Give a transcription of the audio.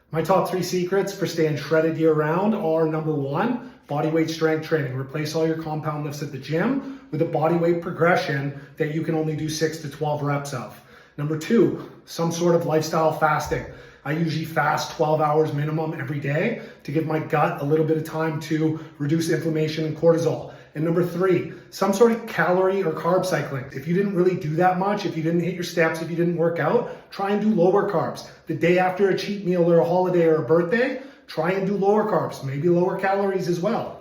My top 3 secrets for staying shredded year round are: number 1, bodyweight strength training. Replace all your compound lifts at the gym with a bodyweight progression that you can only do 6 to 12 reps of. Number 2, some sort of lifestyle fasting. I usually fast 12 hours minimum every day to give my gut a little bit of time to reduce inflammation and cortisol. And number 3, some sort of calorie or carb cycling. If you didn't really do that much, if you didn't hit your steps, if you didn't work out, try and do lower carbs. The day after a cheat meal or a holiday or a birthday, try and do lower carbs, maybe lower calories as well.